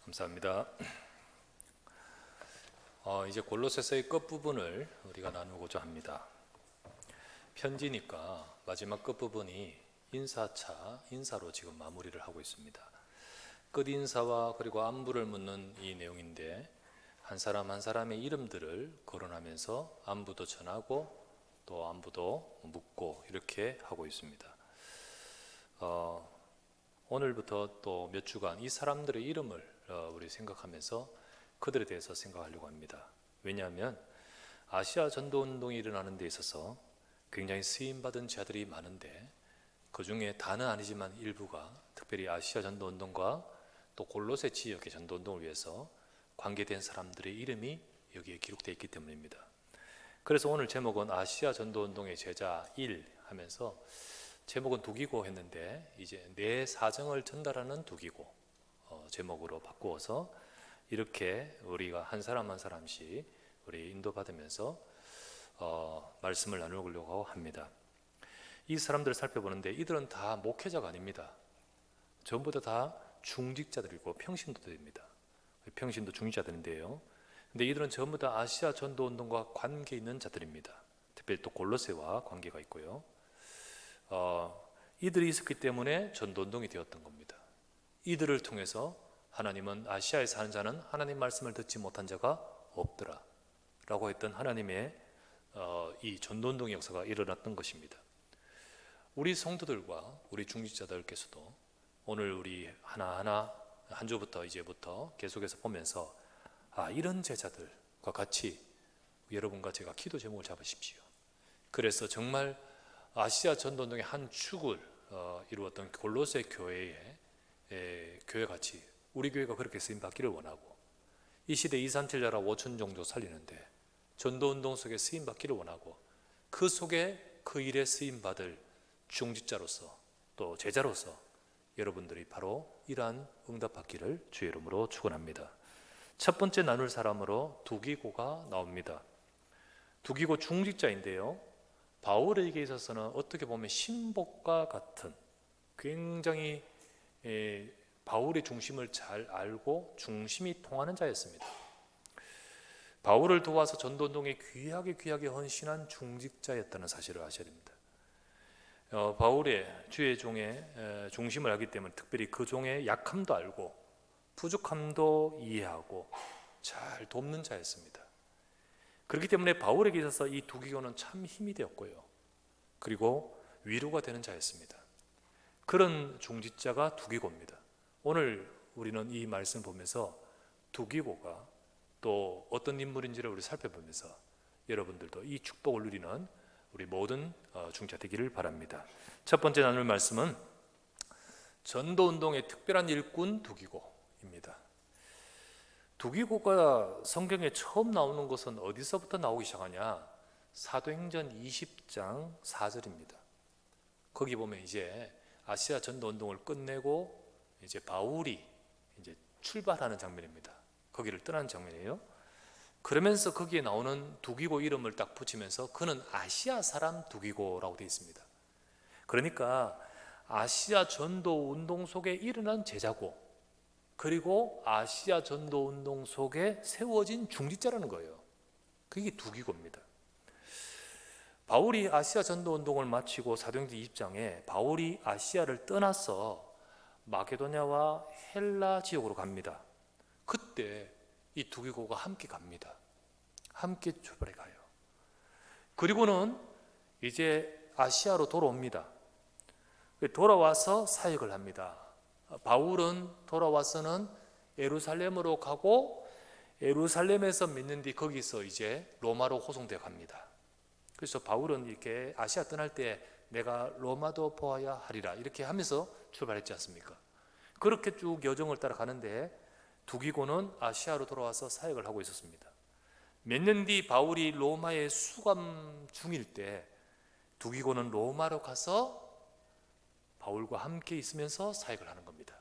감사합니다. 이제 골로새서의 끝부분을 우리가 나누고자 합니다. 편지니까 마지막 끝부분이 인사로 지금 마무리를 하고 있습니다. 끝인사와 그리고 안부를 묻는 이 내용인데, 한 사람 한 사람의 이름들을 거론하면서 안부도 전하고 또 안부도 묻고 이렇게 하고 있습니다. 오늘부터 또 몇 주간 이 사람들의 이름을 우리 생각하면서 그들에 대해서 생각하려고 합니다. 왜냐하면 아시아 전도운동이 일어나는 데 있어서 굉장히 쓰임받은 자들이 많은데, 그 중에 다는 아니지만 일부가 특별히 아시아 전도운동과 또 골로새 지역의 전도운동을 위해서 관계된 사람들의 이름이 여기에 기록되어 있기 때문입니다. 그래서 오늘 제목은 아시아 전도운동의 제자 1 하면서 제목은 두기고 했는데, 이제 내 사정을 전달하는 두기고 제목으로 바꾸어서 이렇게 우리가 한 사람 한 사람씩 우리 인도받으면서 말씀을 나누려고 합니다. 이 사람들을 살펴보는데 이들은 다 목회자가 아닙니다. 전부 다 중직자들이고 평신도들입니다. 평신도 중직자들인데요, 근데 이들은 전부 다 아시아 전도운동과 관계 있는 자들입니다. 특별히 또 골로새와 관계가 있고요. 이들이 있었기 때문에 전도운동이 되었던 겁니다. 이들을 통해서 하나님은 아시아에 사는 자는 하나님 말씀을 듣지 못한 자가 없더라 라고 했던 하나님의 이 전도운동의 역사가 일어났던 것입니다. 우리 성도들과 우리 중직자들께서도 오늘 우리 하나하나 한 주부터 이제부터 계속해서 보면서 이런 제자들과 같이 여러분과 제가 기도 제목을 잡으십시오. 그래서 정말 아시아 전도운동의 한 축을 이루었던 골로새 교회의 교회같이 우리 교회가 그렇게 쓰임받기를 원하고, 이 시대 237나라 5천 종족 살리는데 전도운동 속에 쓰임받기를 원하고, 그 속에 그 일에 쓰임받을 중직자로서 또 제자로서 여러분들이 바로 이러한 응답받기를 주의 이름으로 축원합니다. 첫 번째 나눌 사람으로 두기고가 나옵니다. 두기고 중직자인데요, 바울에게 있어서는 어떻게 보면 신복과 같은 굉장히 바울의 중심을 잘 알고 중심이 통하는 자였습니다. 바울을 도와서 전도운동에 귀하게 헌신한 중직자였다는 사실을 아셔야 됩니다. 바울의 주의 종의 중심을 알기 때문에 특별히 그 종의 약함도 알고 부족함도 이해하고 잘 돕는 자였습니다. 그렇기 때문에 바울에게 있어서 이 두기고는 참 힘이 되었고요, 그리고 위로가 되는 자였습니다. 그런 중직자가 두기고입니다. 오늘 우리는 이 말씀 보면서 두기고가 또 어떤 인물인지를 우리 살펴보면서 여러분들도 이 축복을 누리는 우리 모든 중직자 되기를 바랍니다. 첫 번째 나눌 말씀은 전도운동의 특별한 일꾼 두기고입니다. 두기고가 성경에 처음 나오는 것은 어디서부터 나오기 시작하냐? 사도행전 20장 4절입니다. 거기 보면 이제 아시아 전도운동을 끝내고 이제 바울이 이제 출발하는 장면입니다. 거기를 떠나는 장면이에요. 그러면서 거기에 나오는 두기고 이름을 딱 붙이면서 그는 아시아 사람 두기고라고 되어 있습니다. 그러니까 아시아 전도운동 속에 일어난 제자고, 그리고 아시아 전도운동 속에 세워진 중직자라는 거예요. 그게 두기고입니다. 바울이 아시아 전도운동을 마치고 사도행전 20장에 바울이 아시아를 떠나서 마게도냐와 헬라 지역으로 갑니다. 그때 이 두기고가 함께 갑니다. 함께 출발해 가요. 그리고는 이제 아시아로 돌아옵니다. 돌아와서 사역을 합니다. 바울은 돌아와서는 예루살렘으로 가고, 예루살렘에서 믿는 뒤 거기서 이제 로마로 호송되어 갑니다. 그래서 바울은 이렇게 아시아 떠날 때 내가 로마도 보아야 하리라 이렇게 하면서 출발했지 않습니까? 그렇게 쭉 여정을 따라가는데 두기고는 아시아로 돌아와서 사역을 하고 있었습니다. 몇 년 뒤 바울이 로마에 수감 중일 때 두기고는 로마로 가서 바울과 함께 있으면서 사역을 하는 겁니다.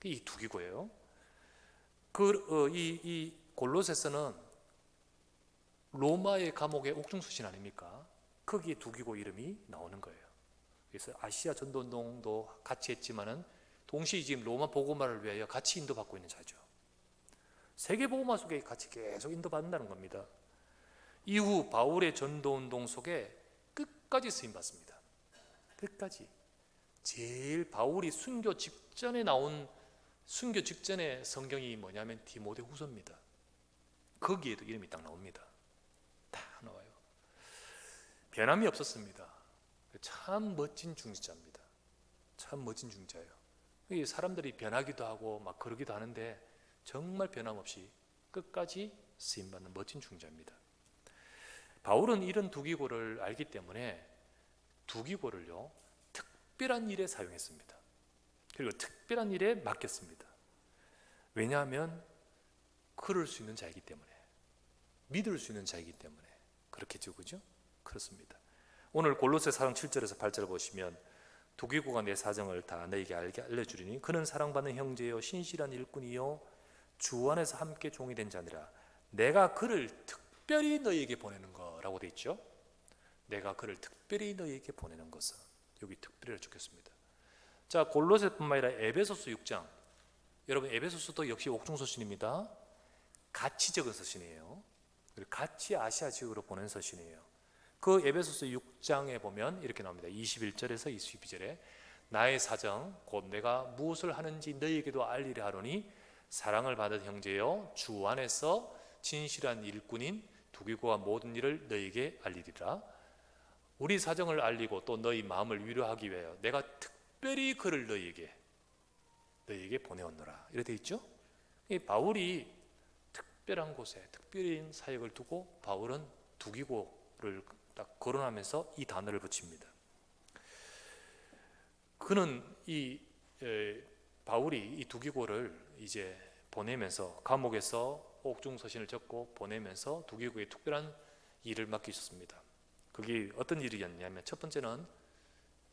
이 두기고예요. 이 골로새서는 로마의 감옥의 옥중수신 아닙니까? 거기에 두기고 이름이 나오는 거예요. 그래서 아시아 전도운동도 같이 했지만은 동시에 지금 로마 복음화를 위하여 같이 인도받고 있는 자죠. 세계복음화 속에 같이 계속 인도받는다는 겁니다. 이후 바울의 전도운동 속에 끝까지 쓰임받습니다. 끝까지. 제일 바울이 순교 직전에 나온 순교 직전의 성경이 뭐냐면 디모데후서입니다. 거기에도 이름이 딱 나옵니다. 다 나와요. 변함이 없었습니다. 참 멋진 중지자입니다. 참 멋진 중지자예요. 사람들이 변하기도 하고 막 그러기도 하는데 정말 변함없이 끝까지 쓰임받는 멋진 중지자입니다. 바울은 이런 두기고를 알기 때문에 두기고를요 특별한 일에 사용했습니다. 그리고 특별한 일에 맡겼습니다. 왜냐하면 그럴 수 있는 자이기 때문에, 믿을 수 있는 자이기 때문에 그렇겠죠, 그죠? 그렇습니다. 오늘 골로새 4장 7절에서 8절을 보시면 두기고가 내 사정을 다 너에게 알려주리니 그는 사랑받는 형제요 신실한 일꾼이요 주 안에서 함께 종이 된 자니라. 내가 그를 특별히 너희에게 보내는 거라고 돼 있죠. 내가 그를 특별히 너희에게 보내는 것은, 여기 특별히를 적혔습니다. 자, 골로새뿐만 아니라 에베소서 6장, 여러분 에베소서도 역시 옥중서신입니다. 같이 적은 서신이에요. 같이 아시아 지역으로 보낸 서신이에요. 그 에베소서 6장에 보면 이렇게 나옵니다. 21절에서 22절에 나의 사정 곧 내가 무엇을 하는지 너희에게도 알리려 하노니 사랑을 받은 형제여 주 안에서 진실한 일꾼인 두기고와 모든 일을 너희에게 알리리라. 우리 사정을 알리고 또 너희 마음을 위로하기 위하여 내가 특별히 그를 너희에게 보내었노라. 이렇게 되어 있죠. 이 바울이 특별한 곳에 특별한 사역을 두고 바울은 두기고를 딱 거론하면서 이 단어를 붙입니다. 그는 바울이 이 두기고를 이제 보내면서 감옥에서 옥중서신을 적고 보내면서 두기고에 특별한 일을 맡기셨습니다. 그게 어떤 일이었냐면 첫 번째는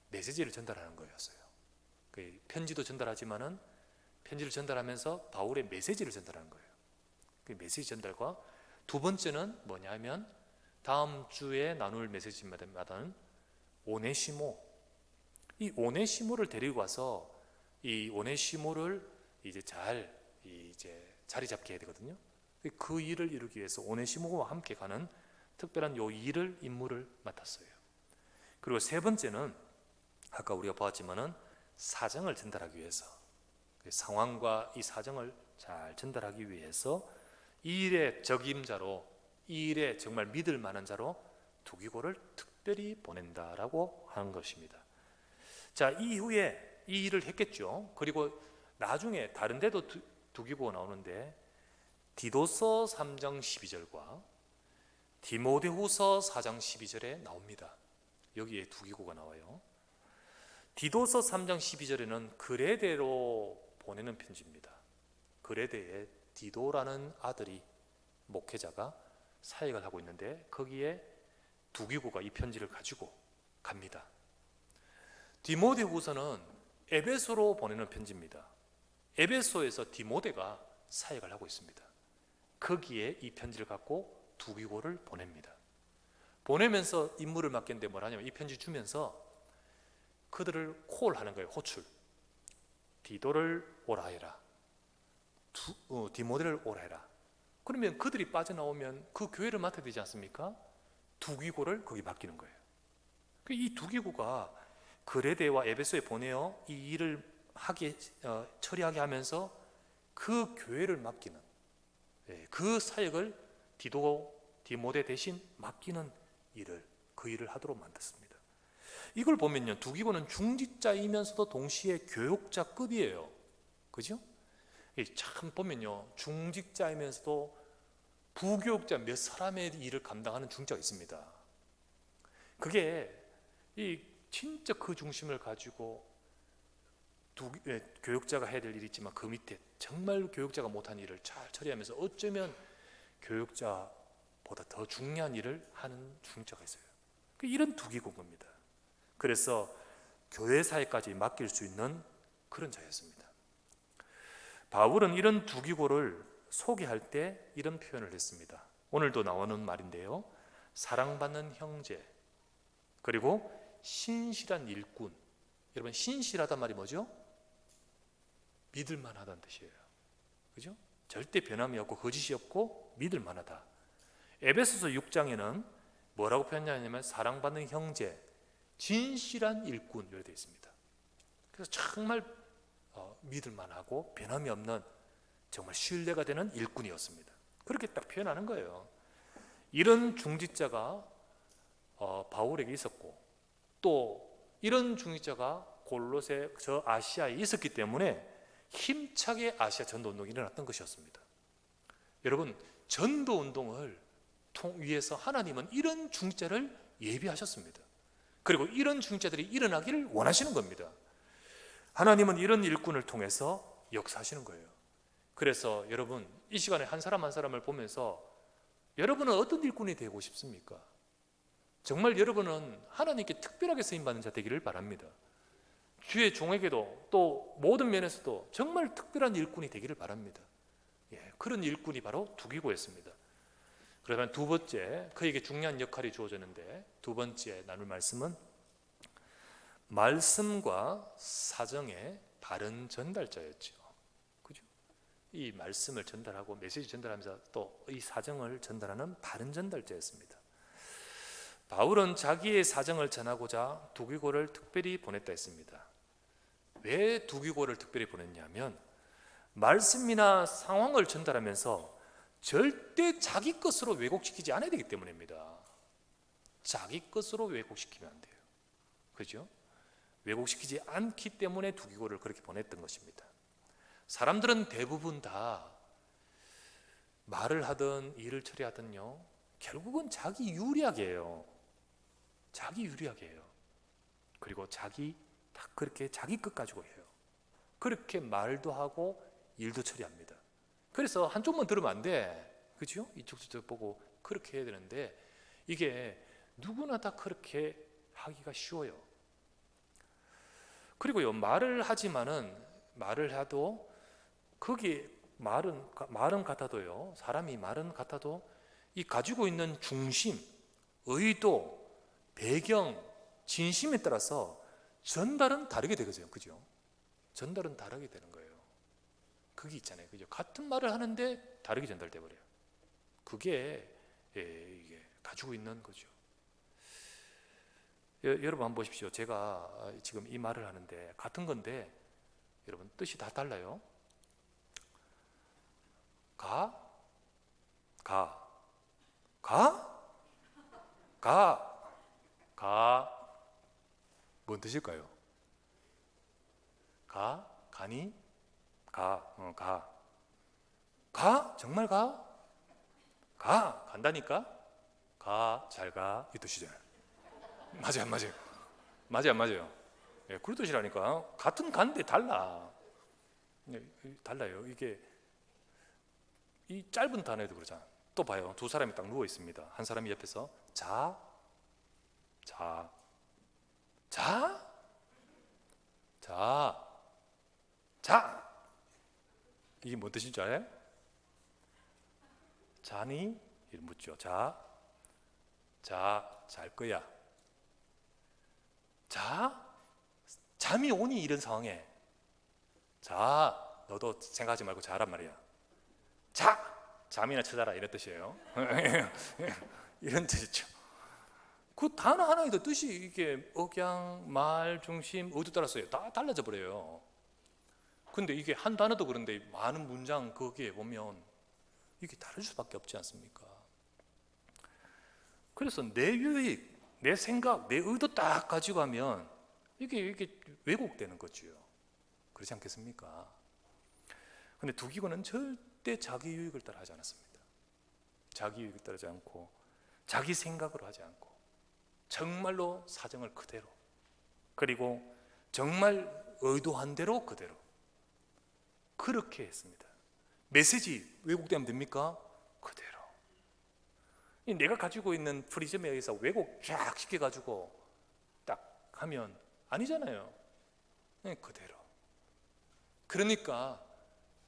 메시지를 전달하는 거였어요. 편지도 전달하지만은 편지를 전달하면서 바울의 메시지를 전달하는 거예요. 그 메시지 전달과 두 번째는 뭐냐면 다음 주에 나눌 메시지마다는 오네시모, 이 오네시모를 데리고 와서 이 오네시모를 이제 자리 잡게 해야 되거든요. 그 일을 이루기 위해서 오네시모와 함께 가는 특별한 요 임무를 맡았어요. 그리고 세 번째는 아까 우리가 보았지만은 사정을 전달하기 위해서, 상황과 이 사정을 잘 전달하기 위해서 이 일의 적임자로, 이 일에 정말 믿을 만한 자로 두기고를 특별히 보낸다라고 하는 것입니다. 자, 이후에 이 일을 했겠죠. 그리고 나중에 다른 데도 두기고가 나오는데 디도서 3장 12절과 디모데후서 4장 12절에 나옵니다. 여기에 두기고가 나와요. 디도서 3장 12절에는 그레데로 보내는 편지입니다. 그레데에 디도라는 아들이, 목회자가 사역을 하고 있는데 거기에 두기고가 이 편지를 가지고 갑니다. 디모데후서는 에베소로 보내는 편지입니다. 에베소에서 디모데가 사역을 하고 있습니다. 거기에 이 편지를 갖고 두기고를 보냅니다. 보내면서 임무를 맡겼는데 뭐라냐면 이 편지 주면서 그들을 콜하는 거예요. 호출. 디도를 오라 해라. 디모데를 오라 해라. 그러면 그들이 빠져나오면 그 교회를 맡아야 되지 않습니까? 두기고를 거기 맡기는 거예요. 이 두기고가 그레데와 에베소에 보내어 이 일을 처리하게 하면서 그 교회를 맡기는, 그 사역을 디모데 대신 맡기는 그 일을 하도록 만들었습니다. 이걸 보면요, 두기고는 중직자이면서도 동시에 교육자급이에요. 그죠? 참 보면요, 중직자이면서도 부교육자 몇 사람의 일을 감당하는 중직자가 있습니다. 그게 진짜 그 중심을 가지고 교육자가 해야 될 일이 있지만 그 밑에 정말 교육자가 못한 일을 잘 처리하면서 어쩌면 교육자보다 더 중요한 일을 하는 중직자가 있어요. 이런 두기고인 겁니다. 그래서 교회 사회까지 맡길 수 있는 그런 자였습니다. 바울은 이런 두기고를 소개할 때 이런 표현을 했습니다. 오늘도 나오는 말인데요, 사랑받는 형제, 그리고 신실한 일꾼. 여러분, 신실하단 말이 뭐죠? 믿을만하다는 뜻이에요. 그죠? 절대 변함이 없고 거짓이 없고 믿을 만하다. 에베소서 6장에는 뭐라고 표현하냐면 사랑받는 형제, 진실한 일꾼 이렇게 되어 있습니다. 그래서 정말 믿을 만하고 변함이 없는 정말 신뢰가 되는 일꾼이었습니다. 그렇게 딱 표현하는 거예요. 이런 중직자가 바울에게 있었고, 또 이런 중직자가 골로새 저 아시아에 있었기 때문에 힘차게 아시아 전도운동이 일어났던 것이었습니다. 여러분, 전도운동을 위해서 하나님은 이런 중직자를 예비하셨습니다. 그리고 이런 중직자들이 일어나기를 원하시는 겁니다. 하나님은 이런 일꾼을 통해서 역사하시는 거예요. 그래서 여러분, 이 시간에 한 사람 한 사람을 보면서 여러분은 어떤 일꾼이 되고 싶습니까? 정말 여러분은 하나님께 특별하게 쓰임받는 자 되기를 바랍니다. 주의 종에게도 또 모든 면에서도 정말 특별한 일꾼이 되기를 바랍니다. 그런 일꾼이 바로 두기고였습니다. 그러면 두 번째, 그에게 중요한 역할이 주어졌는데, 두 번째 나눌 말씀은 말씀과 사정의 바른 전달자였죠. 그죠? 이 말씀을 전달하고 메시지 전달하면서 또 이 사정을 전달하는 바른 전달자였습니다. 바울은 자기의 사정을 전하고자 두기고를 특별히 보냈다 했습니다. 왜 두기고를 특별히 보냈냐면, 말씀이나 상황을 전달하면서 절대 자기 것으로 왜곡시키지 않아야 되기 때문입니다. 자기 것으로 왜곡시키면 안 돼요. 그죠? 왜곡시키지 않기 때문에 두기고를 그렇게 보냈던 것입니다. 사람들은 대부분 다 말을 하든 일을 처리하든요, 결국은 자기 유리하게예요. 자기 유리하게예요. 그리고 다 그렇게 자기 것 가지고 해요. 그렇게 말도 하고 일도 처리합니다. 그래서 한쪽만 들으면 안 돼. 그죠? 이쪽 저쪽 보고 그렇게 해야 되는데, 이게 누구나 다 그렇게 하기가 쉬워요. 그리고요, 말을 해도 거기 말은 같아도요, 사람이 말은 같아도 이 가지고 있는 중심, 의도, 배경, 진심에 따라서 전달은 다르게 되거든요. 그죠? 전달은 다르게 되는 거예요. 그게 있잖아요. 그죠? 같은 말을 하는데 다르게 전달돼 버려요. 그게 이게 가지고 있는 거죠. 여러분 한번 보십시오. 제가 지금 이 말을 하는데 같은 건데 여러분 뜻이 다 달라요. 뭔 뜻일까요? 가니? 정말 간다니까? 잘 가, 이 뜻이잖아요. 맞아요. 그런 뜻이라니까. 같은 간데 달라. 달라요. 이게 이 짧은 단어에도 그러잖아. 또 봐요. 두 사람이 딱 누워 있습니다. 한 사람이 옆에서 자. 이게 뭔 뜻인 줄 알아요? 자니? 이렇게 묻죠. 잘 거야. 잠이 오니 이런 상황에 너도 생각하지 말고 자란 말이야. 잠이나 쳐자라 이런 뜻이에요. 이런 뜻이죠. 그 단어 하나에도 뜻이 이게 억양, 말, 중심, 의도 따라서 다 달라져 버려요. 근데 이게 한 단어도 그런데 많은 문장 거기에 보면 이게 다를 수밖에 없지 않습니까? 그래서 내 유익, 내 생각, 내 의도 딱 가지고 하면 이게 왜곡되는 거죠. 그렇지 않겠습니까? 근데 두기고는 절대 자기 유익을 따라 하지 않았습니다. 자기 유익을 따르지 않고 자기 생각으로 하지 않고 정말로 사정을 그대로, 그리고 정말 의도한 대로 그대로 그렇게 했습니다. 메시지 왜곡되면 됩니까? 그대로. 내가 가지고 있는 프리즘에 의해서 왜곡 쫙 시켜가지고 딱 하면 아니잖아요. 그대로. 그러니까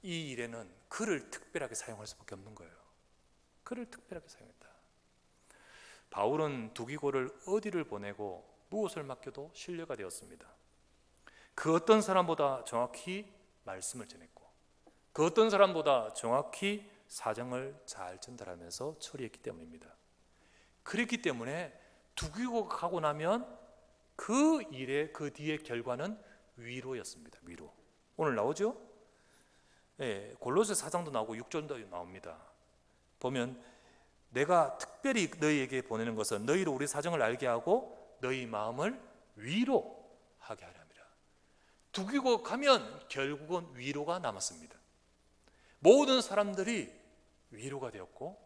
이 일에는 글을 특별하게 사용할 수밖에 없는 거예요. 글을 특별하게 사용했다. 바울은 두기고를 어디를 보내고 무엇을 맡겨도 신뢰가 되었습니다. 그 어떤 사람보다 정확히 말씀을 전했고 그 어떤 사람보다 정확히 사정을 잘 전달하면서 처리했기 때문입니다. 그랬기 때문에 두기고가 가고 나면 그 일의 그 뒤의 결과는 위로였습니다. 위로. 오늘 나오죠? 예, 골로새 4장도 나오고 6절도 나옵니다. 보면 내가 특별히 너희에게 보내는 것은 너희로 우리 사정을 알게 하고 너희 마음을 위로하게 하렵니다. 두기고 가면 결국은 위로가 남았습니다. 모든 사람들이 위로가 되었고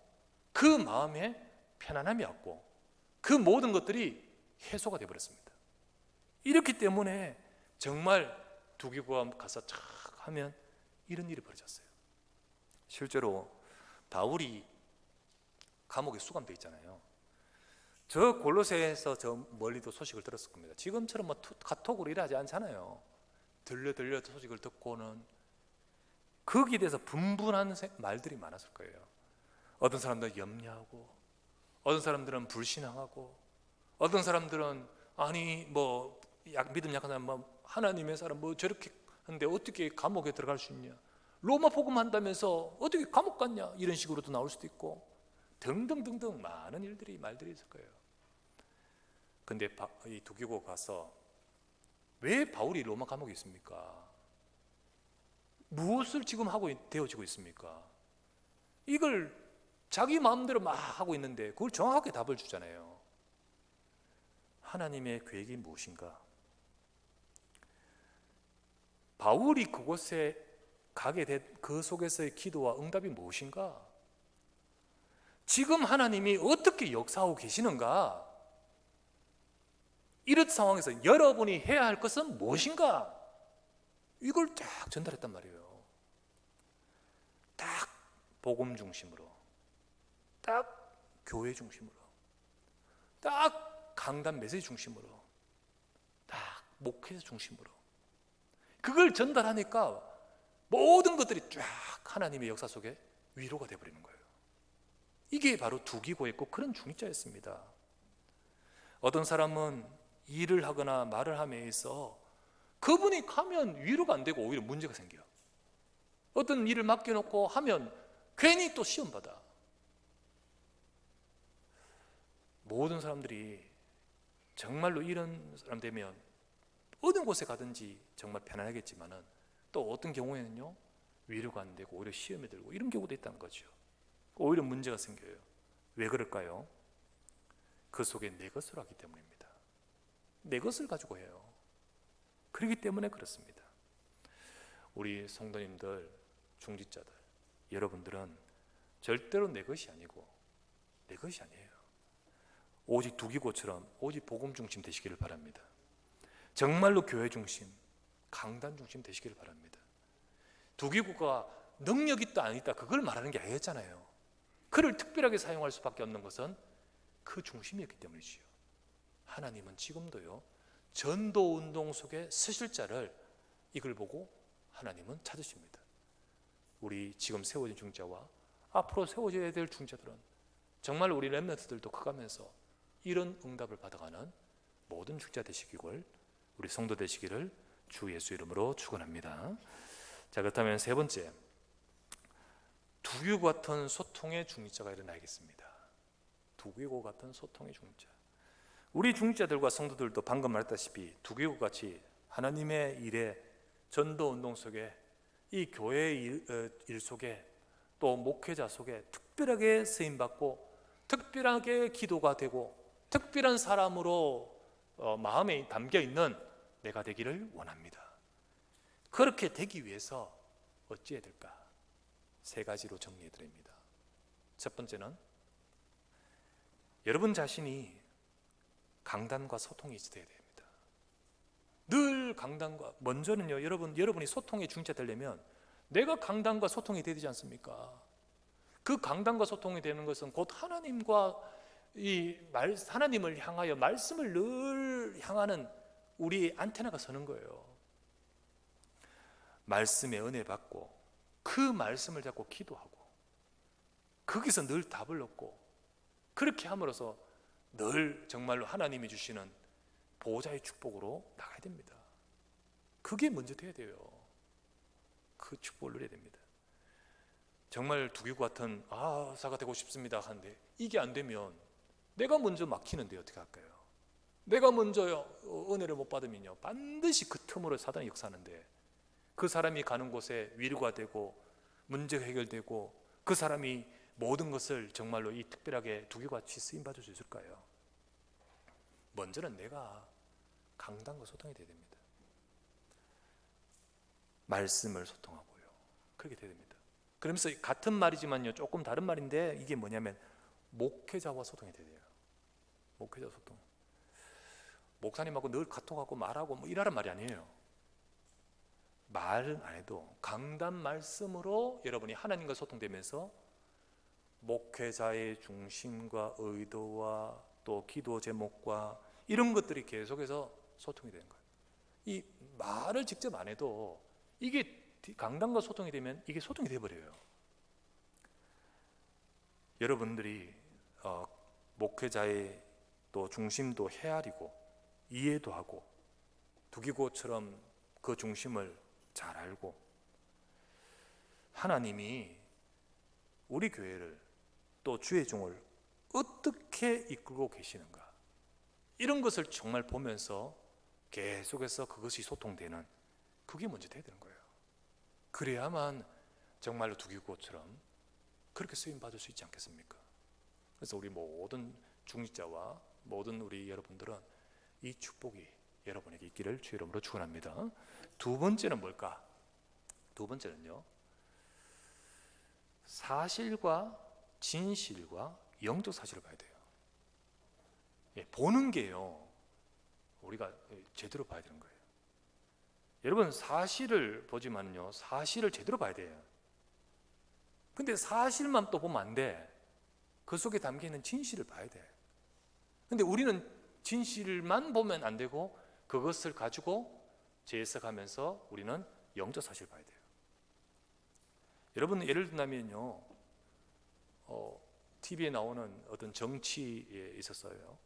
그 마음에 편안함이 왔고 그 모든 것들이 해소가 되어버렸습니다. 이렇기 때문에 정말 두기고가 가서 착 하면 이런 일이 벌어졌어요. 실제로 바울이 감옥에 수감되어 있잖아요. 저 골로새에서 저 멀리도 소식을 들었을 겁니다. 지금처럼 뭐 카톡으로 일하지 않잖아요. 들려 소식을 듣고는 거기에 대해서 분분한 말들이 많았을 거예요. 어떤 사람들은 염려하고 어떤 사람들은 불신앙하고 어떤 사람들은 아니 뭐 믿음 약한 사람 뭐 하나님의 사람 뭐 저렇게 하는데 어떻게 감옥에 들어갈 수 있냐, 로마 복음 한다면서 어떻게 감옥 갔냐, 이런 식으로도 나올 수도 있고 등등등등 많은 말들이 있을 거예요. 근데 이 두기고 가서 왜 바울이 로마 감옥에 있습니까? 무엇을 지금 하고 되어지고 있습니까? 이걸 자기 마음대로 막 하고 있는데 그걸 정확하게 답을 주잖아요. 하나님의 계획이 무엇인가? 바울이 그곳에 가게 된 그 속에서의 기도와 응답이 무엇인가? 지금 하나님이 어떻게 역사하고 계시는가? 이런 상황에서 여러분이 해야 할 것은 무엇인가? 이걸 딱 전달했단 말이에요. 딱 복음 중심으로, 딱 교회 중심으로, 딱 강단 메시지 중심으로, 딱 목회 중심으로 그걸 전달하니까 모든 것들이 쫙 하나님의 역사 속에 위로가 되어버리는 거예요. 이게 바로 두기고의 꼭 그런 중직자였습니다. 어떤 사람은 일을 하거나 말을 함에 있어 그분이 가면 위로가 안 되고 오히려 문제가 생겨요. 어떤 일을 맡겨놓고 하면 괜히 또 시험받아. 모든 사람들이 정말로 이런 사람 되면 어느 곳에 가든지 정말 편안하겠지만은 또 어떤 경우에는요 위로가 안 되고 오히려 시험에 들고 이런 경우도 있다는 거죠. 오히려 문제가 생겨요. 왜 그럴까요? 그 속에 내 것을 하기 때문입니다. 내 것을 가지고 해요. 그렇기 때문에 그렇습니다. 우리 성도님들, 중직자들, 여러분들은 절대로 내 것이 아니고 내 것이 아니에요. 오직 두기고처럼 오직 복음 중심 되시기를 바랍니다. 정말로 교회 중심, 강단 중심 되시기를 바랍니다. 두기고가 능력 있다 안 있다 그걸 말하는 게 아니었잖아요. 그를 특별하게 사용할 수밖에 없는 것은 그 중심이었기 때문이지요. 하나님은 지금도요 전도 운동 속에 쓰실 자를 이걸 보고 하나님은 찾으십니다. 우리 지금 세워진 중자와 앞으로 세워져야 될 중자들은 정말 우리 렘넌트들도 커가면서 이런 응답을 받아가는 모든 중자 되시기를, 우리 성도 되시기를 주 예수 이름으로 축원합니다. 자, 그렇다면 세 번째, 두기고 같은 소통의 중직자가 일어나겠습니다. 두기고 같은 소통의 중직자. 우리 중직자들과 성도들도 방금 말했다시피 두기고 같이 하나님의 일에 전도 운동 속에 이 교회의 일 속에 또 목회자 속에 특별하게 쓰임받고 특별하게 기도가 되고 특별한 사람으로 마음에 담겨있는 내가 되기를 원합니다. 그렇게 되기 위해서 어찌해야 될까? 세 가지로 정리해 드립니다. 첫 번째는 여러분 자신이 강단과 소통이 있어야 됩니다. 늘 강단과, 먼저는요 여러분이 소통의 중자 되려면 내가 강단과 소통이 돼야 되지 않습니까? 그 강단과 소통이 되는 것은 곧 하나님과 하나님을 향하여 말씀을 늘 향하는 우리 안테나가 서는 거예요. 말씀의 은혜 받고 그 말씀을 잡고 기도하고 거기서 늘 답을 얻고 그렇게 함으로써 늘 정말로 하나님이 주시는 보호자의 축복으로 나가야 됩니다. 그게 먼저 돼야 돼요. 그 축복을 누려야 됩니다. 정말 두기구 같은 사가 되고 싶습니다 하는데 이게 안 되면 내가 먼저 막히는데 어떻게 할까요? 내가 먼저 은혜를 못 받으면요 반드시 그 틈으로 사단이 역사하는데 그 사람이 가는 곳에 위로가 되고 문제가 해결되고 그 사람이 모든 것을 정말로 이 특별하게 두기구같이 쓰임받을 수 있을까요? 먼저는 내가 강단과 소통이 돼야 됩니다. 말씀을 소통하고요. 그렇게 돼야 됩니다. 그러면서 같은 말이지만요 조금 다른 말인데 이게 뭐냐면 목회자와 소통이 돼야 돼요. 목회자 소통. 목사님하고 늘 카톡하고 말하고 뭐 이러란 말이 아니에요. 말은 안 해도 강단 말씀으로 여러분이 하나님과 소통되면서 목회자의 중심과 의도와 또 기도 제목과 이런 것들이 계속해서 소통이 되는 거예요. 이 말을 직접 안 해도 이게 강단과 소통이 되면 이게 소통이 돼버려요. 여러분들이 목회자의 또 중심도 헤아리고 이해도 하고 두기구처럼 그 중심을 잘 알고 하나님이 우리 교회를 또 주의 종을 어떻게 이끌고 계시는가 이런 것을 정말 보면서 계속해서 그것이 소통되는 그게 먼저 돼야 되는 거예요. 그래야만 정말로 두기구처럼 그렇게 쓰임받을 수 있지 않겠습니까? 그래서 우리 모든 중직자와 모든 우리 여러분들은 이 축복이 여러분에게 있기를 주의 이름으로 축원합니다. 두 번째는 뭘까? 두 번째는요 사실과 진실과 영적 사실을 봐야 돼요. 보는 게요 우리가 제대로 봐야 되는 거예요. 여러분 사실을 보지만요 사실을 제대로 봐야 돼요. 근데 사실만 또 보면 안 돼. 그 속에 담겨있는 진실을 봐야 돼. 근데 우리는 진실만 보면 안 되고 그것을 가지고 재해석하면서 우리는 영적 사실을 봐야 돼요. 여러분 예를 든다면요 TV에 나오는 어떤 정치에 있었어요.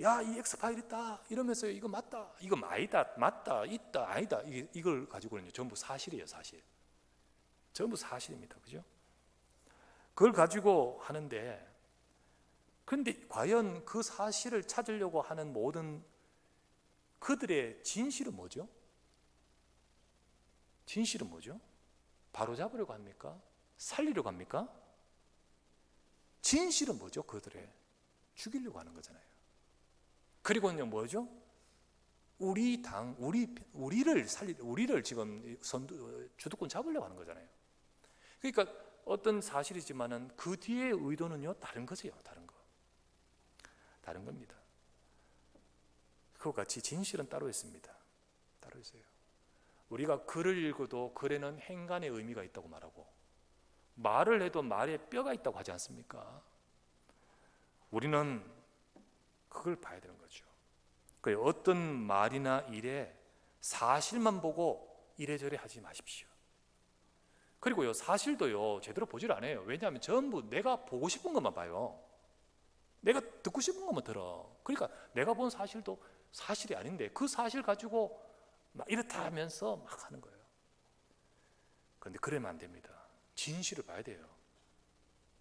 야, 이 엑스파일 있다 이러면서 이거 맞다 이거 아니다 맞다 있다 아니다 이걸 가지고는요 전부 사실이에요. 사실 전부 사실입니다. 그죠? 그걸 가지고 하는데 근데 과연 그 사실을 찾으려고 하는 모든 그들의 진실은 뭐죠? 진실은 뭐죠? 바로잡으려고 합니까? 살리려고 합니까? 진실은 뭐죠? 그들의 죽이려고 하는 거잖아요. 그리고는요 뭐죠? 우리를 지금 주도권 잡으려고 하는 거잖아요. 그러니까 어떤 사실이지만은 그 뒤에 의도는요 다른 거죠. 다른 겁니다. 그와 같이 진실은 따로 있습니다. 따로 있어요. 우리가 글을 읽어도 글에는 행간의 의미가 있다고 말하고 말을 해도 말에 뼈가 있다고 하지 않습니까? 우리는 그걸 봐야 되는 거죠. 어떤 말이나 일에 사실만 보고 이래저래 하지 마십시오. 그리고요 사실도요 제대로 보질 않아요. 왜냐하면 전부 내가 보고 싶은 것만 봐요. 내가 듣고 싶은 것만 들어. 그러니까 내가 본 사실도 사실이 아닌데 그 사실 가지고 막 이렇다 하면서 막 하는 거예요. 그런데 그러면 안 됩니다. 진실을 봐야 돼요.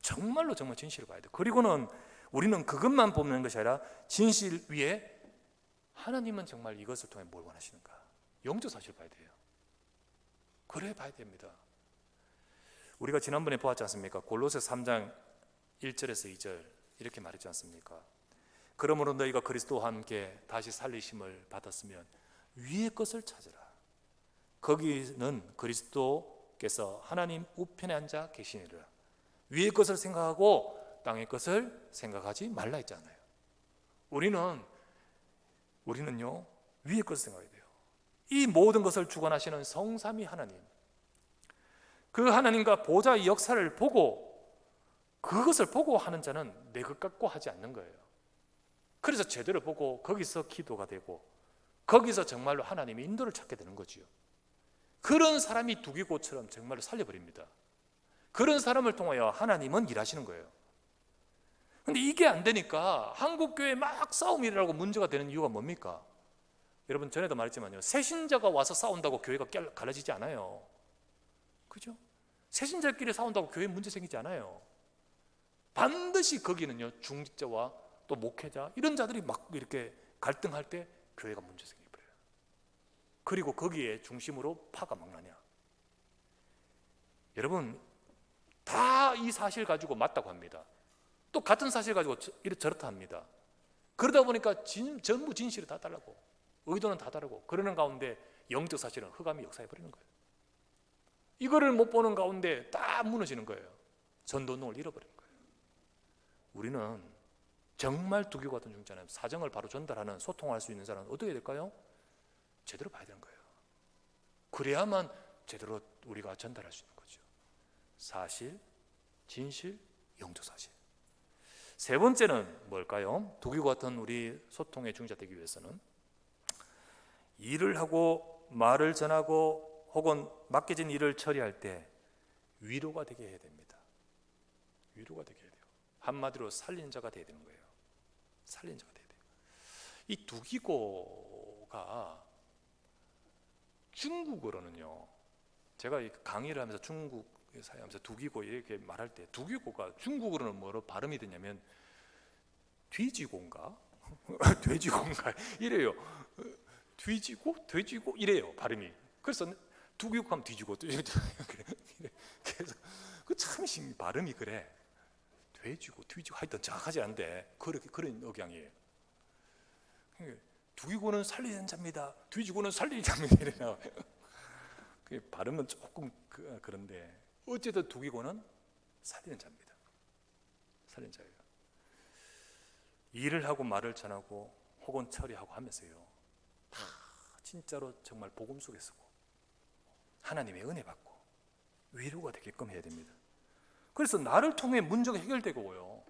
정말 진실을 봐야 돼요. 그리고는 우리는 그것만 보는 것이 아니라 진실 위에 하나님은 정말 이것을 통해 뭘 원하시는가 영적 사실을 봐야 돼요. 그래 봐야 됩니다. 우리가 지난번에 보았지 않습니까? 골로새 3장 1절에서 2절 이렇게 말했지 않습니까? 그러므로 너희가 그리스도와 함께 다시 살리심을 받았으면 위의 것을 찾으라. 거기는 그리스도께서 하나님 우편에 앉아 계시니라. 위의 것을 생각하고 땅의 것을 생각하지 말라 했잖아요. 우리는요 위의 것을 생각해야 돼요. 이 모든 것을 주관하시는 성삼위 하나님, 그 하나님과 보좌의 역사를 보고 그것을 보고 하는 자는 내 것 같고 하지 않는 거예요. 그래서 제대로 보고 거기서 기도가 되고 거기서 정말로 하나님의 인도를 찾게 되는 거지요. 그런 사람이 두기고처럼 정말로 살려버립니다. 그런 사람을 통하여 하나님은 일하시는 거예요. 근데 이게 안 되니까 한국교회 막 싸움이 일어나고 문제가 되는 이유가 뭡니까? 여러분 전에도 말했지만요 새신자가 와서 싸운다고 교회가 갈라지지 않아요. 그죠? 새신자끼리 싸운다고 교회 문제 생기지 않아요. 반드시 거기는요, 중직자와 또 목회자 이런 자들이 막 이렇게 갈등할 때 교회가 문제 생겨버려요. 그리고 거기에 중심으로 파가 막 나냐. 여러분, 다 이 사실 가지고 맞다고 합니다. 또 같은 사실 가지고 저렇다 합니다. 그러다 보니까 전부 진실이 다 다르고 의도는 다 다르고, 그러는 가운데 영적 사실은 흑암이 역사해버리는 거예요. 이거를 못 보는 가운데 다 무너지는 거예요. 전도운동을 잃어버리는 거예요. 우리는 정말 두기고 같은 중자는 사정을 바로 전달하는, 소통할 수 있는 사람은 어떻게 될까요? 제대로 봐야 되는 거예요. 그래야만 제대로 우리가 전달할 수 있는 거죠. 사실, 진실, 영적 사실. 세 번째는 뭘까요? 두기고 같은 우리 소통의 중자 되기 위해서는 일을 하고 말을 전하고 혹은 맡겨진 일을 처리할 때 위로가 되게 해야 됩니다. 위로가 되게 해야 돼요. 한마디로 살리는 자가 되어야 되는 거예요. 살리는 자가 되어야 돼요. 이 두기고가 중국어로는요, 제가 강의를 하면서 중국에 사용하면서 두기고 이렇게 말할 때 두기고가 중국어로는 뭐로 발음이 되냐면 뒤지고인가? 돼지고인가? 이래요. 뒤지고? 돼지고? 이래요, 발음이. 그래서 두기고 하면 뒤지고 그래서 그 참 발음이 그래. 돼지고 뒤지고 하여튼 정확하지 않은데 그런 억양이에요. 두기고는 살리는 자입니다. 뒤지고는 살리는 자입니다. 이래 나와요. 발음은 조금 그런데 어쨌든 두기고는 살리는 자입니다. 살리는 자예요. 일을 하고 말을 전하고 혹은 처리하고 하면서요, 다 진짜로 정말 복음 속에 서고 하나님의 은혜 받고 위로가 되게끔 해야 됩니다. 그래서 나를 통해 문제가 해결되고요,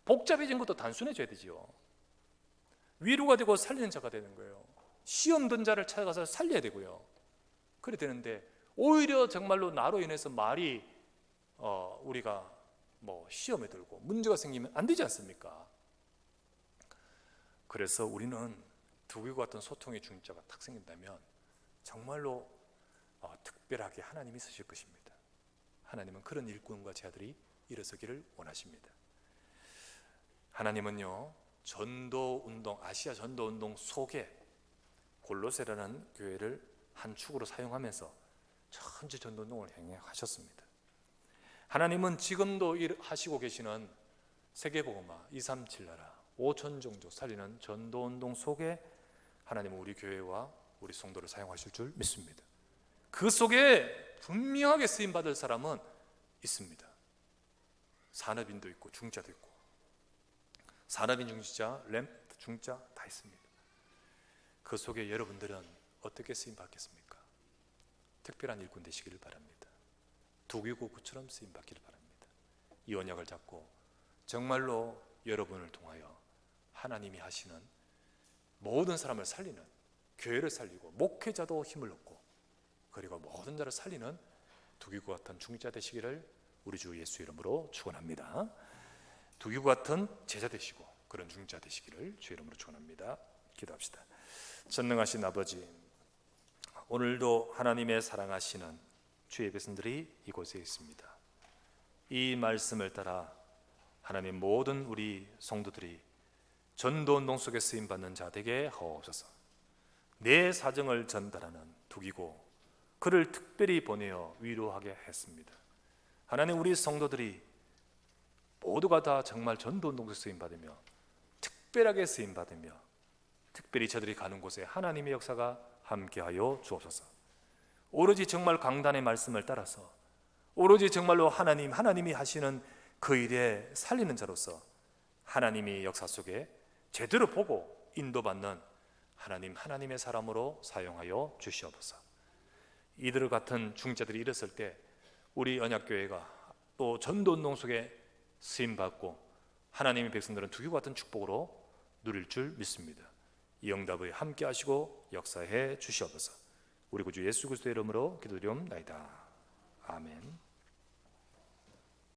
복잡해진 것도 단순해져야 되지요. 위로가 되고 살리는 자가 되는 거예요. 시험 든 자를 찾아가서 살려야 되고요. 그래 되는데 오히려 정말로 나로 인해서 말이 우리가 뭐 시험에 들고 문제가 생기면 안 되지 않습니까? 그래서 우리는 두기고 같은 소통의 중자가 딱 생긴다면 정말로 특별하게 하나님이 쓰실 것입니다. 하나님은 그런 일꾼과 제자들이 일어서기를 원하십니다. 하나님은요, 전도운동, 아시아 전도운동 속에 골로새라는 교회를 한 축으로 사용하면서 전체 전도운동을 행하셨습니다. 하나님은 지금도 하시고 계시는 세계복음화 237 나라 5천 종족 살리는 전도운동 속에 하나님은 우리 교회와 우리 성도를 사용하실 줄 믿습니다. 그 속에 분명하게 쓰임받을 사람은 있습니다. 산업인도 있고 중자도 있고, 산업인 중자, 램프 중자 다 있습니다. 그 속에 여러분들은 어떻게 쓰임받겠습니까? 특별한 일꾼 되시기를 바랍니다. 두기고처럼 쓰임받기를 바랍니다. 이 언약을 잡고 정말로 여러분을 통하여 하나님이 하시는 모든 사람을 살리는, 교회를 살리고 목회자도 힘을 얻고 그리고 모든 자를 살리는 두기고 같은 중자 되시기를 우리 주 예수 이름으로 축원합니다. 두기고 같은 제자 되시고 그런 중자 되시기를 주 이름으로 축원합니다. 기도합시다. 전능하신 아버지, 오늘도 하나님의 사랑하시는 주의 백성들이 이곳에 있습니다. 이 말씀을 따라 하나님 모든 우리 성도들이 전도운동 속에 쓰임받는 자 되게 하옵소서. 내 사정을 전달하는 두기고 그를 특별히 보내어 위로하게 했습니다. 하나님, 우리 성도들이 모두가 다 정말 전도운동 속에 쓰임받으며 특별하게 쓰임받으며 특별히 저들이 가는 곳에 하나님의 역사가 함께하여 주옵소서. 오로지 정말 강단의 말씀을 따라서 오로지 정말로 하나님이 하시는 그 일에 살리는 자로서 하나님이 역사 속에 제대로 보고 인도받는 하나님의 사람으로 사용하여 주시옵소서. 이들 같은 중자들이 일었을 때 우리 언약교회가 또 전도운동 속에 쓰임받고 하나님의 백성들은 두기고 같은 축복으로 누릴 줄 믿습니다. 이 응답을 함께 하시고 역사해 주시옵소서. 우리 구주 예수 그리스도의 이름으로 기도드리옵나이다. 아멘.